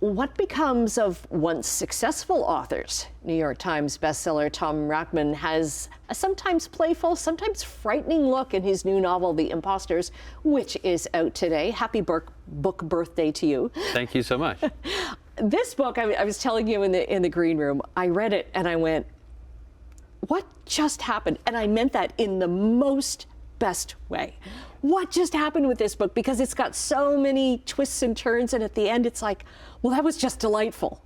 what becomes of once successful authors? New York Times bestseller Tom Rachman has a sometimes playful, sometimes frightening look in his new novel, The Imposters, which is out today. Happy book birthday to you. Thank you so much. This book, I was telling you in the green room, I read it and I went, what just happened? And I meant that in the most best way. What just happened with this book? Because it's got so many twists and turns, and at the end it's like, well, that was just delightful.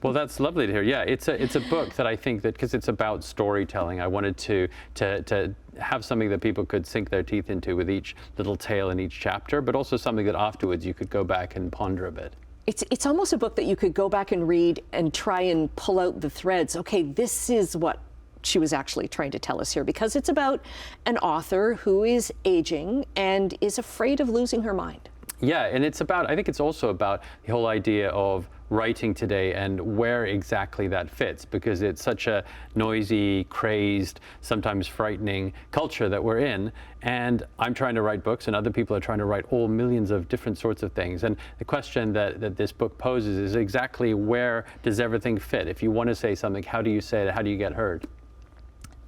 Well, that's lovely to hear. Yeah, it's a book that I think that, because it's about storytelling, I wanted to have something that people could sink their teeth into with each little tale in each chapter, but also something that afterwards you could go back and ponder a bit. It's almost a book that you could go back and read and try and pull out the threads. Okay, this is what she was actually trying to tell us here, because it's about an author who is aging and is afraid of losing her mind. Yeah, and I think it's also about the whole idea of writing today and where exactly that fits, because it's such a noisy, crazed, sometimes frightening culture that we're in. And I'm trying to write books, and other people are trying to write all millions of different sorts of things. And the question that this book poses is exactly, where does everything fit? If you want to say something, how do you say it? How do you get heard?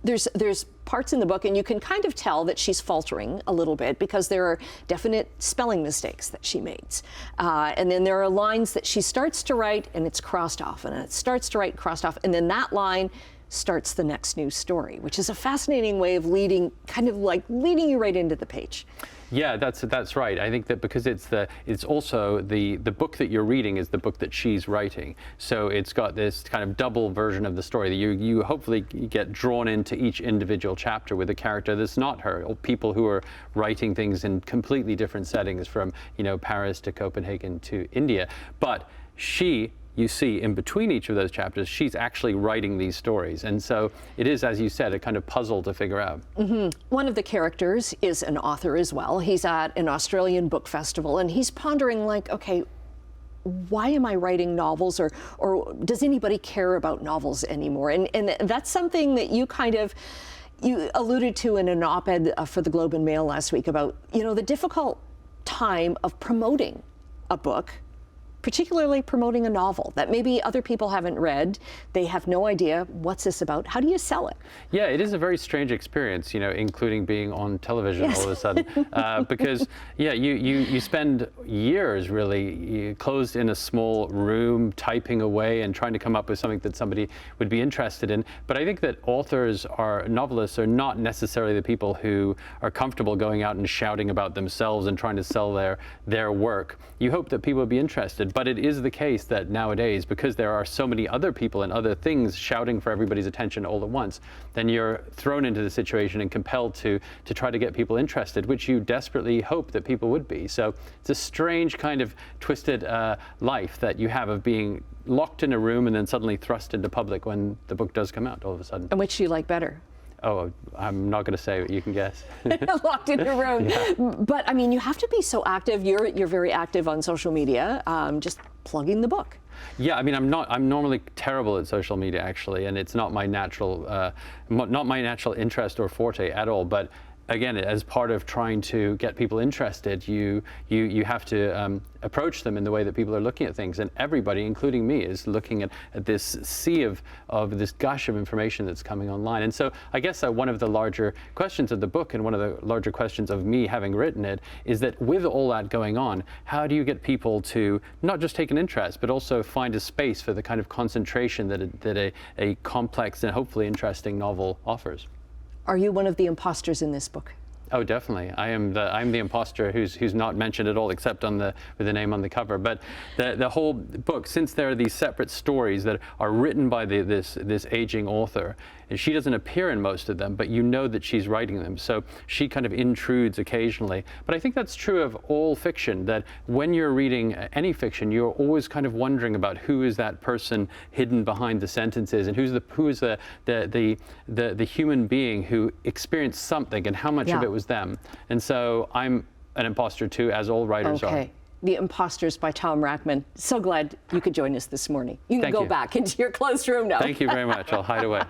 There's parts in the book, and you can kind of tell that she's faltering a little bit, because there are definite spelling mistakes that she makes. And then there are lines that she starts to write and it's crossed off, and it starts to write, crossed off, and then that line starts the next news story, which is a fascinating way of leading you right into the page. Yeah, that's right. I think that because it's also the book that you're reading is the book that she's writing. So it's got this kind of double version of the story that you hopefully get drawn into each individual chapter with a character that's not her, or people who are writing things in completely different settings, from, you know, Paris to Copenhagen to India. But you see in between each of those chapters, she's actually writing these stories. And so it is, as you said, a kind of puzzle to figure out. Mm-hmm. One of the characters is an author as well. He's at an Australian book festival, and he's pondering, like, okay, why am I writing novels, or does anybody care about novels anymore? And that's something that you alluded to in an op-ed for the Globe and Mail last week about, you know, the difficult time of promoting a book, particularly promoting a novel that maybe other people haven't read. They have no idea, what's this about? How do you sell it? Yeah, it is a very strange experience, you know, including being on television. Yes. All of a sudden. Because, yeah, you spend years really closed in a small room, typing away and trying to come up with something that somebody would be interested in. But I think that novelists are not necessarily the people who are comfortable going out and shouting about themselves and trying to sell their work. You hope that people would be interested. But it is the case that nowadays, because there are so many other people and other things shouting for everybody's attention all at once, then you're thrown into the situation and compelled to try to get people interested, which you desperately hope that people would be. So it's a strange kind of twisted life that you have of being locked in a room and then suddenly thrust into public when the book does come out all of a sudden. And which do you like better? Oh, I'm not going to say, but you can guess. Locked in a room. Yeah. But I mean, you have to be so active. You're very active on social media, just plugging the book. Yeah, I mean, I'm normally terrible at social media, actually, and it's not my natural interest or forte at all. But again, as part of trying to get people interested, you have to approach them in the way that people are looking at things, and everybody, including me, is looking at this sea of this gush of information that's coming online. And so I guess one of the larger questions of the book, and one of the larger questions of me having written it, is that with all that going on, how do you get people to not just take an interest, but also find a space for the kind of concentration that a complex and hopefully interesting novel offers? Are you one of the imposters in this book? Oh, definitely. I'm the imposter who's not mentioned at all, except with the name on the cover. But the whole book, since there are these separate stories that are written by this aging author, and she doesn't appear in most of them, but you know that she's writing them. So she kind of intrudes occasionally. But I think that's true of all fiction, that when you're reading any fiction, you're always kind of wondering about who is that person hidden behind the sentences, and who is the human being who experienced something, and how much of it was them. And so I'm an imposter too, as all writers are. The Imposters by Tom Rachman. So glad you could join us this morning. You can go back into your closed room now. Thank you very much. I'll hide away.